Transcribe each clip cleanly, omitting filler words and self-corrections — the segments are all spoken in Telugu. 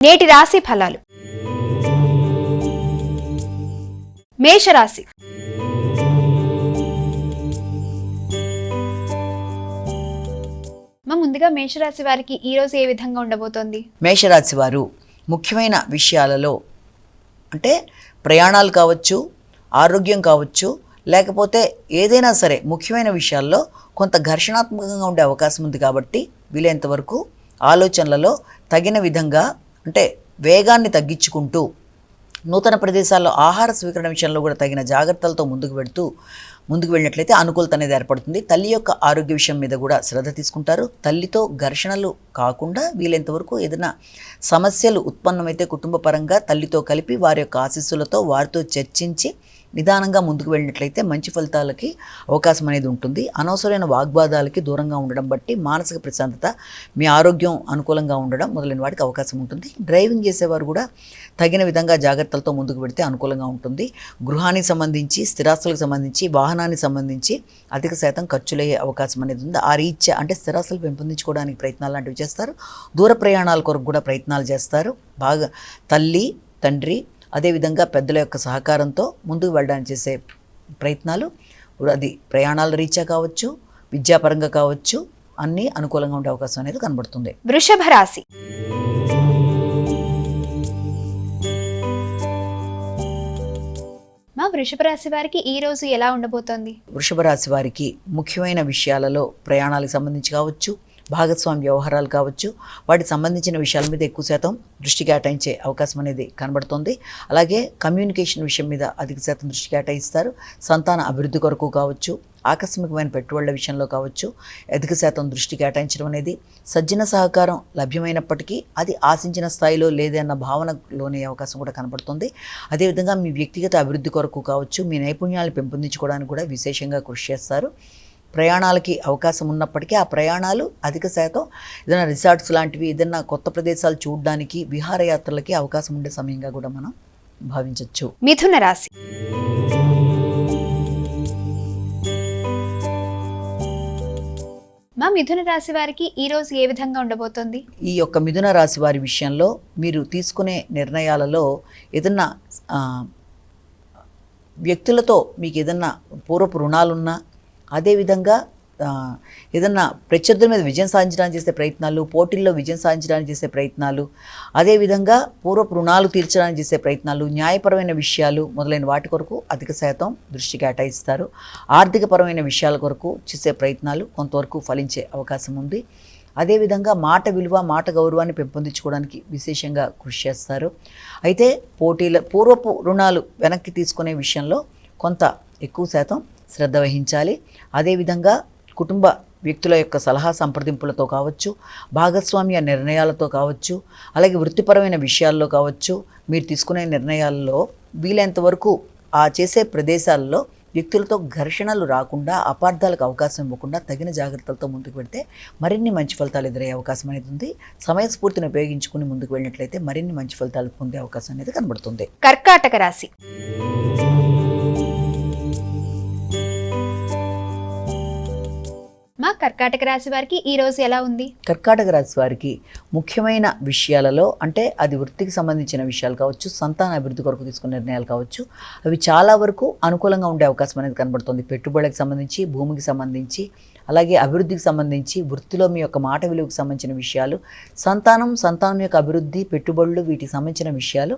నేటి రాశి ఫలాలు. మేషరాశి. ముందుగా మేషరాశి వారికి ఈ రోజు ఏ విధంగా ఉండబోతోంది? మేషరాశి వారు ముఖ్యమైన విషయాలలో అంటే ప్రయాణాలు కావచ్చు, ఆరోగ్యం కావచ్చు, లేకపోతే ఏదైనా సరే ముఖ్యమైన విషయాల్లో కొంత ఘర్షణాత్మకంగా ఉండే అవకాశం ఉంది. కాబట్టి వీలైనంత వరకు ఆలోచనలలో తగిన విధంగా అంటే వేగాన్ని తగ్గించుకుంటూ నూతన ప్రదేశాల్లో ఆహార స్వీకరణ విషయంలో కూడా తగిన జాగ్రత్తలతో ముందుకు వెళ్ళినట్లయితే అనుకూలత అనేది ఏర్పడుతుంది. తల్లి యొక్క ఆరోగ్య విషయం మీద కూడా శ్రద్ధ తీసుకుంటారు. తల్లితో ఘర్షణలు కాకుండా వీలైనంత వరకు ఏదైనా సమస్యలు ఉత్పన్నమైతే కుటుంబ పరంగా తల్లితో కలిపి వారి యొక్క ఆశీస్సులతో వారితో చర్చించి నిదానంగా ముందుకు వెళ్ళినట్లయితే మంచి ఫలితాలకి అవకాశం అనేది ఉంటుంది. అనవసరమైన వాగ్వాదాలకి దూరంగా ఉండడం బట్టి మానసిక ప్రశాంతత, మీ ఆరోగ్యం అనుకూలంగా ఉండడం మొదలైన వాటికి అవకాశం ఉంటుంది. డ్రైవింగ్ చేసేవారు కూడా తగిన విధంగా జాగ్రత్తలతో ముందుకు పెడితే అనుకూలంగా ఉంటుంది. గృహానికి సంబంధించి, స్థిరాస్తులకు సంబంధించి, వాహనానికి సంబంధించి అధిక శాతం ఖర్చులయ్యే అవకాశం అనేది ఉంది. ఆ రీత్యా అంటే స్థిరాస్తులు పెంపొందించుకోవడానికి ప్రయత్నాలు లాంటివి చేస్తారు. దూర ప్రయాణాల కొరకు కూడా ప్రయత్నాలు చేస్తారు. బాగా తల్లి, తండ్రి అదేవిధంగా పెద్దల యొక్క సహకారంతో ముందుకు వెళ్ళడానికి చేసే ప్రయత్నాలు, అది ప్రయాణాల రీత్యా కావచ్చు, విద్యాపరంగా కావచ్చు, అన్నీ అనుకూలంగా ఉండే అవకాశం అనేది కనబడుతుంది. వృషభ రాశి. వృషభ రాశి వారికి ఈ రోజు ఎలా ఉండబోతోంది? వృషభ రాశి వారికి ముఖ్యమైన విషయాలలో ప్రయాణాలకు సంబంధించి కావచ్చు, భాగస్వామ్య వ్యవహారాలు కావచ్చు, వాటికి సంబంధించిన విషయాల మీద ఎక్కువ శాతం దృష్టి కేటాయించే అవకాశం అనేది కనబడుతుంది. అలాగే కమ్యూనికేషన్ విషయం మీద అధిక శాతం దృష్టి కేటాయిస్తారు. సంతాన అభివృద్ధి కొరకు కావచ్చు, ఆకస్మికమైన పెట్టుబడుల విషయంలో కావచ్చు అధిక శాతం దృష్టి కేటాయించడం అనేది, సజ్జన సహకారం లభ్యమైనప్పటికీ అది ఆశించిన స్థాయిలో లేదన్న భావనలోనే అవకాశం కూడా కనబడుతుంది. అదేవిధంగా మీ వ్యక్తిగత అభివృద్ధి కొరకు కావచ్చు, మీ నైపుణ్యాలను పెంపొందించుకోవడానికి కూడా విశేషంగా కృషి చేస్తారు. ప్రయాణాలకి అవకాశం ఉన్నప్పటికీ ఆ ప్రయాణాలు అధిక శాతం ఏదైనా రిసార్ట్స్ లాంటివి, ఏదైనా కొత్త ప్రదేశాలు చూడడానికి, విహారయాత్రలకి అవకాశం ఉండే సమయంగా కూడా మనం భావించవచ్చు. మిథున రాశి. మిథున రాశి వారికి ఈ రోజు ఏ విధంగా ఉండబోతోంది? ఈ యొక్క మిథున రాశి వారి విషయంలో మీరు తీసుకునే నిర్ణయాలలో ఏదన్నా వ్యక్తులతో మీకు ఏదన్నా పూర్వపు రుణాలున్నా, అదేవిధంగా ఏదన్నా ప్రత్యర్థుల మీద విజయం సాధించడానికి చేసే ప్రయత్నాలు, పోటీల్లో విజయం సాధించడానికి చేసే ప్రయత్నాలు, అదేవిధంగా పూర్వపు రుణాలు తీర్చడానికి చేసే ప్రయత్నాలు, న్యాయపరమైన విషయాలు మొదలైన వాటి కొరకు అధిక శాతం దృష్టి కేటాయిస్తారు. ఆర్థికపరమైన విషయాల కొరకు చేసే ప్రయత్నాలు కొంతవరకు ఫలించే అవకాశం ఉంది. అదేవిధంగా మాట విలువ, మాట గౌరవాన్ని పెంపొందించుకోవడానికి విశేషంగా కృషి చేస్తారు. అయితే పూర్వపు రుణాలు వెనక్కి తీసుకునే విషయంలో కొంత ఎక్కువ శాతం శ్రద్ధ వహించాలి. అదేవిధంగా కుటుంబ వ్యక్తుల యొక్క సలహా సంప్రదింపులతో కావచ్చు, భాగస్వామ్య నిర్ణయాలతో కావచ్చు, అలాగే వృత్తిపరమైన విషయాల్లో కావచ్చు, మీరు తీసుకునే నిర్ణయాల్లో వీలైనంత వరకు ఆ చేసే ప్రదేశాల్లో వ్యక్తులతో ఘర్షణలు రాకుండా, అపార్థాలకు అవకాశం ఇవ్వకుండా తగిన జాగ్రత్తలతో ముందుకు పెడితే మరిన్ని మంచి ఫలితాలు ఎదురయ్యే అవకాశం అనేది ఉంది. సమయస్ఫూర్తిని ఉపయోగించుకుని ముందుకు వెళ్ళినట్లయితే మరిన్ని మంచి ఫలితాలు పొందే అవకాశం అనేది కనబడుతుంది. కర్కాటక రాశి. కర్కాటక రాశి వారికి ఈ రోజు ఎలా ఉంది? కర్కాటక రాశి వారికి ముఖ్యమైన విషయాలలో అంటే అది వృత్తికి సంబంధించిన విషయాలు కావచ్చు, సంతాన అభివృద్ధి కొరకు తీసుకునే నిర్ణయాలు కావచ్చు, అవి చాలా వరకు అనుకూలంగా ఉండే అవకాశం అనేది కనబడుతుంది. పెట్టుబడులకు సంబంధించి, భూమికి సంబంధించి, అలాగే అభివృద్ధికి సంబంధించి, వృత్తిలో మీ యొక్క మాట విలువకు సంబంధించిన విషయాలు, సంతానం యొక్క అభివృద్ధి, పెట్టుబడులు, వీటికి సంబంధించిన విషయాలు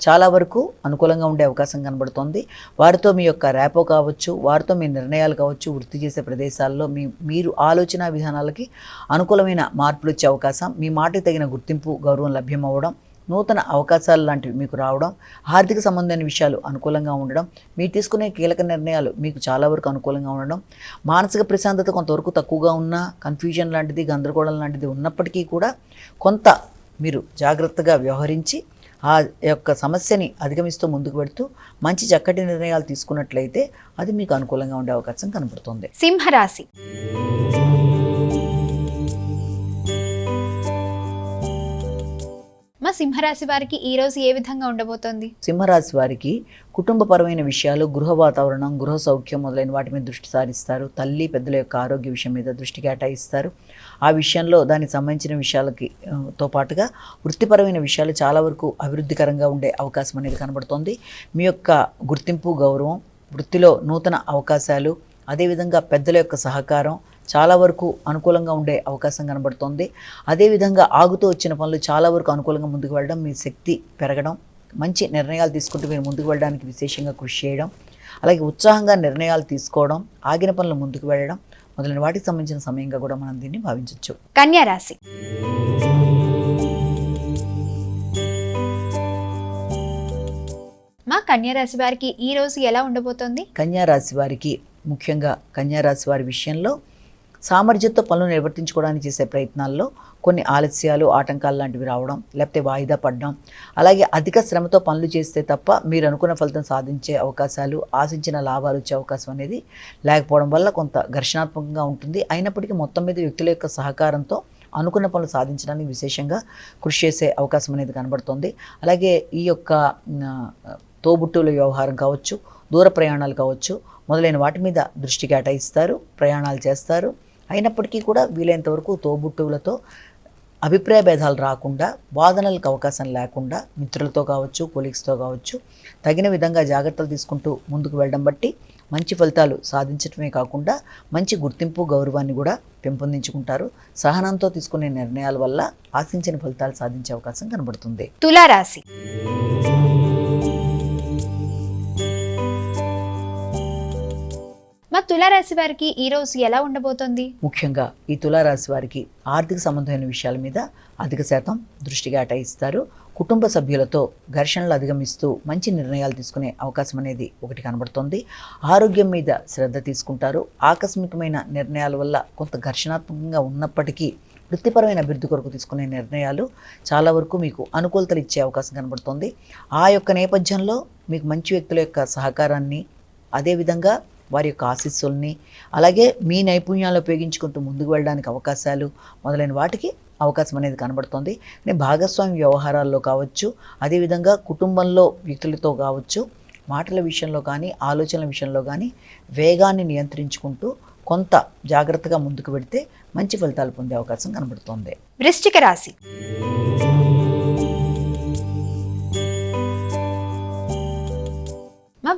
చాలా వరకు అనుకూలంగా ఉండే అవకాశం కనబడుతోంది. వారితో మీ యొక్క ర్యాపో కావచ్చు, వారితో మీ నిర్ణయాలు కావచ్చు, వృత్తి చేసే ప్రదేశాల్లో మీరు ఆలోచన విధానాలకి అనుకూలమైన మార్పులు వచ్చే అవకాశం, మీ మాటకి తగిన గుర్తింపు, గౌరవం లభ్యమవ్వడం, నూతన అవకాశాలు లాంటివి మీకు రావడం, ఆర్థిక సంబంధమైన విషయాలు అనుకూలంగా ఉండడం, మీరు తీసుకునే కీలక నిర్ణయాలు మీకు చాలా వరకు అనుకూలంగా ఉండడం, మానసిక ప్రశాంతత కొంతవరకు తక్కువగా ఉన్న, కన్ఫ్యూజన్ లాంటిది, గందరగోళం లాంటిది ఉన్నప్పటికీ కూడా కొంత మీరు జాగ్రత్తగా వ్యవహరించి ఆ యొక్క సమస్యని అధిగమిస్తూ ముందుకు పెడుతూ మంచి చక్కటి నిర్ణయాలు తీసుకున్నట్లయితే అది మీకు అనుకూలంగా ఉండే అవకాశం కనబడుతుంది. సింహరాశి. సింహరాశి వారికి ఈ రోజు ఏ విధంగా ఉండబోతోంది? సింహరాశి వారికి కుటుంబపరమైన విషయాలు, గృహ వాతావరణం, గృహ సౌఖ్యం మొదలైన వాటి మీద దృష్టి సారిస్తారు. తల్లి పెద్దల యొక్క ఆరోగ్య విషయం మీద దృష్టి కేటాయిస్తారు. ఆ విషయంలో దానికి సంబంధించిన విషయాలకి తో పాటుగా వృత్తిపరమైన విషయాలు చాలా వరకు అభివృద్ధికరంగా ఉండే అవకాశం అనేది కనబడుతోంది. మీ యొక్క గుర్తింపు, గౌరవం, వృత్తిలో నూతన అవకాశాలు, అదేవిధంగా పెద్దల యొక్క సహకారం చాలా వరకు అనుకూలంగా ఉండే అవకాశం కనబడుతోంది. అదేవిధంగా ఆగుతూ వచ్చిన పనులు చాలా వరకు అనుకూలంగా ముందుకు వెళ్ళడం, మీ శక్తి పెరగడం, మంచి నిర్ణయాలు తీసుకుంటూ మీరు ముందుకు వెళ్ళడానికి విశేషంగా కృషి చేయడం, అలాగే ఉత్సాహంగా నిర్ణయాలు తీసుకోవడం, ఆగిన పనులు ముందుకు వెళ్ళడం మొదలైన వాటికి సంబంధించిన సమయంగా కూడా మనం దీన్ని భావించవచ్చు. కన్యా రాశి. కన్యా రాశి వారికి ఈ రోజు ఎలా ఉండబోతోంది? కన్యా రాశి వారికి ముఖ్యంగా కన్యా రాశి వారి విషయంలో సామర్థ్యంతో పనులు నిర్వర్తించుకోవడానికి చేసే ప్రయత్నాల్లో కొన్ని ఆలస్యాలు, ఆటంకాలు లాంటివి రావడం, లేకపోతే వాయిదా పడడం, అలాగే అధిక శ్రమతో పనులు చేస్తే తప్ప మీరు అనుకున్న ఫలితం సాధించే అవకాశాలు, ఆశించిన లాభాలు వచ్చే అవకాశం అనేది లేకపోవడం వల్ల కొంత ఘర్షణాత్మకంగా ఉంటుంది. అయినప్పటికీ మొత్తం మీద వ్యక్తుల యొక్క సహకారంతో అనుకున్న పనులు సాధించడానికి విశేషంగా కృషి చేసే అవకాశం అనేది కనబడుతుంది. అలాగే ఈ యొక్క తోబుట్టువుల వ్యవహారం కావచ్చు, దూర ప్రయాణాలు కావచ్చు మొదలైన వాటి మీద దృష్టి కేటాయిస్తారు, ప్రయాణాలు చేస్తారు. అయినప్పటికీ కూడా వీలైనంత వరకు తోబుట్టువులతో అభిప్రాయ భేదాలు రాకుండా, వాదనలకు అవకాశం లేకుండా మిత్రులతో కావచ్చు, కొలీగ్స్తో కావచ్చు తగిన విధంగా జాగ్రత్తలు తీసుకుంటూ ముందుకు వెళ్ళడం బట్టి మంచి ఫలితాలు సాధించడమే కాకుండా మంచి గుర్తింపు, గౌరవాన్ని కూడా పెంపొందించుకుంటారు. సహనంతో తీసుకునే నిర్ణయాల వల్ల ఆశించిన ఫలితాలు సాధించే అవకాశం కనబడుతుంది. తులారాశి. తులారాశి వారికి ఈ రోజు ఎలా ఉండబోతోంది? ముఖ్యంగా ఈ తులారాశి వారికి ఆర్థిక సంబంధమైన విషయాల మీద అధిక శాతం దృష్టి కేటాయిస్తారు. కుటుంబ సభ్యులతో ఘర్షణలు అధిగమిస్తూ మంచి నిర్ణయాలు తీసుకునే అవకాశం అనేది ఒకటి కనబడుతోంది. ఆరోగ్యం మీద శ్రద్ధ తీసుకుంటారు. ఆకస్మికమైన నిర్ణయాల వల్ల కొంత ఘర్షణాత్మకంగా ఉన్నప్పటికీ వృత్తిపరమైన అభివృద్ధి కొరకు తీసుకునే నిర్ణయాలు చాలా వరకు మీకు అనుకూలతలు ఇచ్చే అవకాశం కనబడుతోంది. ఆ యొక్క నేపథ్యంలో మీకు మంచి వ్యక్తుల యొక్క సహకారాన్ని, అదేవిధంగా వారి యొక్క ఆశీస్సుల్ని, అలాగే మీ నైపుణ్యాలు ఉపయోగించుకుంటూ ముందుకు వెళ్ళడానికి అవకాశాలు మొదలైన వాటికి అవకాశం అనేది కనబడుతుంది. భాగస్వామి వ్యవహారాల్లో కావచ్చు, అదేవిధంగా కుటుంబంలో వ్యక్తులతో కావచ్చు, మాటల విషయంలో కానీ ఆలోచనల విషయంలో కానీ వేగాన్ని నియంత్రించుకుంటూ కొంత జాగ్రత్తగా ముందుకు వెడితే మంచి ఫలితాలు పొందే అవకాశం కనబడుతుంది. వృశ్చిక రాశి.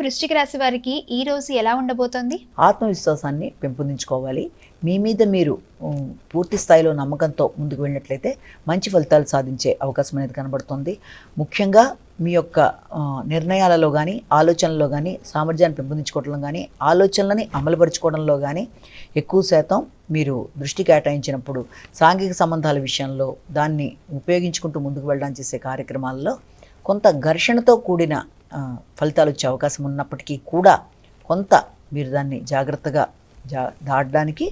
వృశ్చిక రాశి వారికి ఈ రోజు ఎలా ఉండబోతోంది? ఆత్మవిశ్వాసాన్ని పెంపొందించుకోవాలి. మీ మీద మీరు పూర్తి స్థాయిలో నమ్మకంతో ముందుకు వెళ్ళినట్లయితే మంచి ఫలితాలు సాధించే అవకాశం అనేది కనబడుతుంది. ముఖ్యంగా మీ యొక్క నిర్ణయాలలో కానీ, ఆలోచనలో కానీ సామర్థ్యాన్ని పెంపొందించుకోవడంలో కానీ, ఆలోచనలని అమలుపరుచుకోవడంలో కానీ ఎక్కువ శాతం మీరు దృష్టి కేటాయించినప్పుడు సాంఘిక సంబంధాల విషయంలో దాన్ని ఉపయోగించుకుంటూ ముందుకు వెళ్ళడానికి చేసే కార్యక్రమాల్లో కొంత ఘర్షణతో కూడిన ఫలితాలు వచ్చే అవకాశం ఉన్నప్పటికీ కూడా కొంత మీరు దాన్ని జాగ్రత్తగా దాటడానికి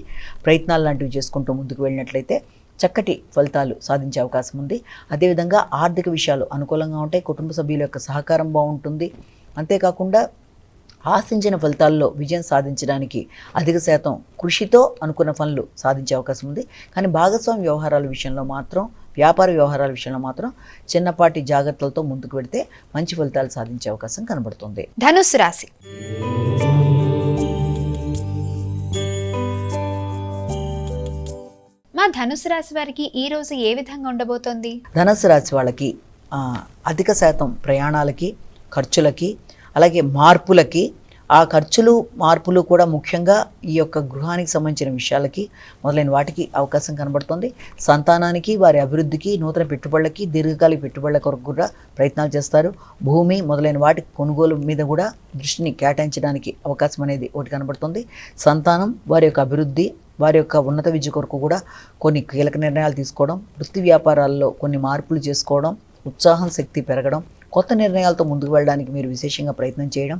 ప్రయత్నాలు లాంటివి చేసుకుంటూ ముందుకు వెళ్ళినట్లయితే చక్కటి ఫలితాలు సాధించే అవకాశం ఉంది. అదేవిధంగా ఆర్థిక విషయాలు అనుకూలంగా ఉంటాయి. కుటుంబ సభ్యుల యొక్క సహకారం బాగుంటుంది. అంతేకాకుండా ఆశించిన ఫలితాల్లో విజయం సాధించడానికి అధిక శాతం కృషితో అనుకున్న పనులు సాధించే అవకాశం ఉంది. కానీ భాగస్వామి వ్యవహారాల విషయంలో మాత్రం, వ్యాపార వ్యవహారాల విషయంలో మాత్రం చిన్నపాటి జాగ్రత్తలతో ముందుకు వెడితే మంచి ఫలితాలు సాధించే అవకాశం కనబడుతుంది. ధనుస్సు రాశి. ధనుస్సు రాశి వారికి ఈ రోజు ఏ విధంగా ఉండబోతోంది? ధనుస్సు రాశి వాళ్ళకి అధిక శాతం ప్రయాణాలకి, ఖర్చులకి, అలాగే మార్పులకి, ఆ ఖర్చులు మార్పులు కూడా ముఖ్యంగా ఈ యొక్క గృహానికి సంబంధించిన విషయాలకి మొదలైన వాటికి అవకాశం కనబడుతుంది. సంతానానికి, వారి అభివృద్ధికి, నూతన పెట్టుబడులకి, దీర్ఘకాలిక పెట్టుబడుల కొరకు కూడా ప్రయత్నాలు చేస్తారు. భూమి మొదలైన వాటి కొనుగోలు మీద కూడా దృష్టిని కేటాయించడానికి అవకాశం అనేది ఒకటి కనబడుతుంది. సంతానం, వారి యొక్క అభివృద్ధి, వారి యొక్క ఉన్నత విద్య కొరకు కూడా కొన్ని కీలక నిర్ణయాలు తీసుకోవడం, వృత్తి వ్యాపారాల్లో కొన్ని మార్పులు చేసుకోవడం, ఉత్సాహం, శక్తి పెరగడం, కొత్త నిర్ణయాలతో ముందుకు వెళ్ళడానికి మీరు విశేషంగా ప్రయత్నం చేయడం,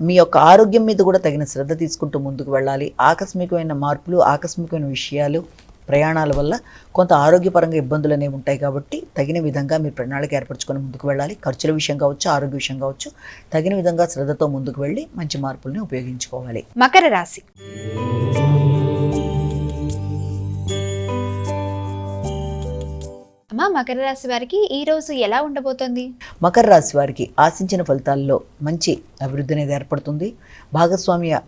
మీ యొక్క ఆరోగ్యం మీద కూడా తగిన శ్రద్ధ తీసుకుంటూ ముందుకు వెళ్ళాలి. ఆకస్మికమైన మార్పులు, ఆకస్మికమైన విషయాలు, ప్రయాణాల వల్ల కొంత ఆరోగ్యపరంగా ఇబ్బందులు అనేవి ఉంటాయి కాబట్టి తగిన విధంగా మీరు ప్రణాళిక ఏర్పరచుకొని ముందుకు వెళ్ళాలి. ఖర్చుల విషయం కావచ్చు, ఆరోగ్య విషయం కావచ్చు, తగిన విధంగా శ్రద్ధతో ముందుకు వెళ్ళి మంచి మార్పుల్ని ఉపయోగించుకోవాలి. మకర రాశి. అమ్మ, మకర రాశి వారికి ఈ రోజు ఎలా ఉండబోతోంది? మకర రాశి వారికి ఆశించిన ఫలితాల్లో మంచి అభివృద్ధి అనేది ఏర్పడుతుంది. భాగస్వామ్య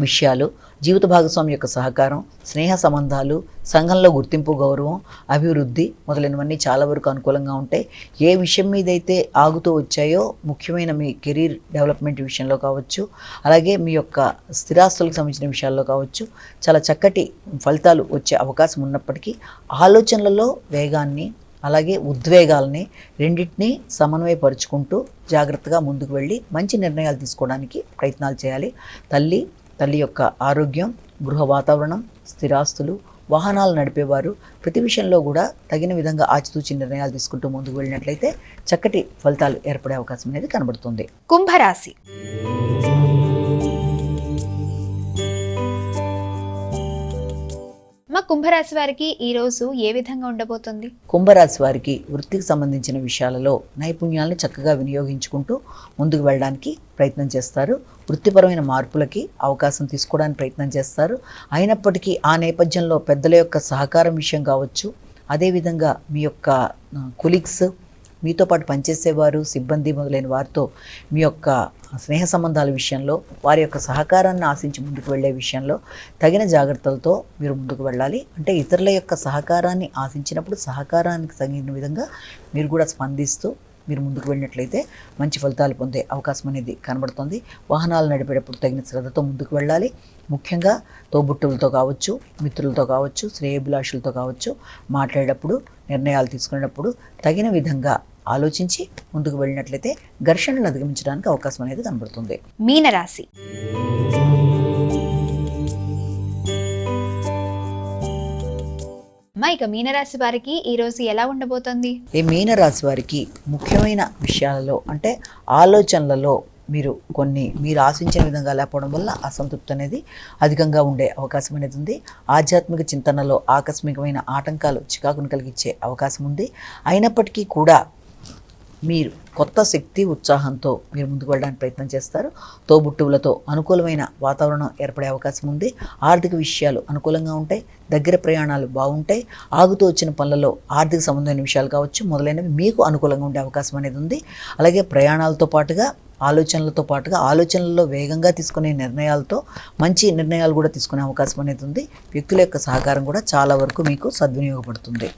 విషయాలు, జీవిత భాగస్వామి యొక్క సహకారం, స్నేహ సంబంధాలు, సంఘంలో గుర్తింపు, గౌరవం, అభివృద్ధి మొదలైనవన్నీ చాలా వరకు అనుకూలంగా ఉంటాయి. ఏ విషయం మీదైతే ఆగుతూ వచ్చాయో, ముఖ్యమైన మీ కెరీర్ డెవలప్మెంట్ విషయంలో కావచ్చు, అలాగే మీ యొక్క స్థిరాస్తులకు సంబంధించిన విషయాల్లో కావచ్చు, చాలా చక్కటి ఫలితాలు వచ్చే అవకాశం ఉన్నప్పటికీ ఆలోచనలలో వేగాన్ని అలాగే ఉద్వేగాలని రెండింటినీ సమన్వయపరుచుకుంటూ జాగ్రత్తగా ముందుకు వెళ్ళి మంచి నిర్ణయాలు తీసుకోవడానికి ప్రయత్నాలు చేయాలి. తల్లి యొక్క ఆరోగ్యం, గృహ వాతావరణం, స్థిరాస్తులు, వాహనాలు నడిపేవారు ప్రతి విషయంలో కూడా తగిన విధంగా ఆచితూచి నిర్ణయాలు తీసుకుంటూ ముందుకు వెళ్ళినట్లయితే చక్కటి ఫలితాలు ఏర్పడే అవకాశం అనేది కనబడుతుంది. కుంభరాశి. మా కుంభరాశి వారికి ఈ రోజు ఏ విధంగా ఉండబోతుంది? కుంభరాశి వారికి వృత్తికి సంబంధించిన విషయాలలో నైపుణ్యాలను చక్కగా వినియోగించుకుంటూ ముందుకు వెళ్ళడానికి ప్రయత్నం చేస్తారు. వృత్తిపరమైన మార్పులకి అవకాశం తీసుకోవడానికి ప్రయత్నం చేస్తారు. అయినప్పటికీ ఆ నేపథ్యంలో పెద్దల యొక్క సహకారం విషయం కావచ్చు, అదేవిధంగా మీ యొక్క కొలీగ్స్, మీతో పాటు పనిచేసేవారు, సిబ్బంది మొదలైన వారితో మీ యొక్క స్నేహ సంబంధాల విషయంలో వారి యొక్క సహకారాన్ని ఆశించి ముందుకు వెళ్ళే విషయంలో తగిన జాగ్రత్తలతో మీరు ముందుకు వెళ్ళాలి. అంటే ఇతరుల యొక్క సహకారాన్ని ఆశించినప్పుడు సహకారానికి తగిన విధంగా మీరు కూడా స్పందిస్తూ మీరు ముందుకు వెళ్ళినట్లయితే మంచి ఫలితాలు పొందే అవకాశం అనేది కనబడుతుంది. వాహనాలు నడిపేటప్పుడు తగిన శ్రద్ధతో ముందుకు వెళ్ళాలి. ముఖ్యంగా తోబుట్టువులతో కావచ్చు, మిత్రులతో కావచ్చు, శ్రేయోభిలాషులతో కావచ్చు మాట్లాడేటప్పుడు, నిర్ణయాలు తీసుకునేటప్పుడు తగిన విధంగా ఆలోచించి ముందుకు వెళ్ళినట్లయితే ఘర్షణలు అధిగమించడానికి అవకాశం అనేది కనబడుతుంది. మీనరాశి. ఇక మీనరాశి వారికి ఈ రోజు ఎలా ఉండబోతోంది? ఈ మీనరాశి వారికి ముఖ్యమైన విషయాలలో అంటే ఆలోచనలలో మీరు ఆశించిన విధంగా లేకపోవడం వల్ల అసంతృప్తి అనేది అధికంగా ఉండే అవకాశం అనేది ఉంది. ఆధ్యాత్మిక చింతనలో ఆకస్మికమైన ఆటంకాలు చికాకును కలిగించే అవకాశం ఉంది. అయినప్పటికీ కూడా మీరు కొత్త శక్తి, ఉత్సాహంతో మీరు ముందుకు వెళ్ళడానికి ప్రయత్నం చేస్తారు. తోబుట్టువులతో అనుకూలమైన వాతావరణం ఏర్పడే అవకాశం ఉంది. ఆర్థిక విషయాలు అనుకూలంగా ఉంటాయి. దగ్గర ప్రయాణాలు బాగుంటాయి. ఆగుతూ వచ్చిన పనులలో ఆర్థిక సంబంధమైన విషయాలు కావచ్చు మొదలైనవి మీకు అనుకూలంగా ఉండే అవకాశం అనేది ఉంది. అలాగే ప్రయాణాలతో పాటుగా ఆలోచనలలో వేగంగా తీసుకునే నిర్ణయాలతో మంచి నిర్ణయాలు కూడా తీసుకునే అవకాశం అనేది ఉంది. వ్యక్తుల యొక్క సహకారం కూడా చాలా వరకు మీకు సద్వినియోగపడుతుంది.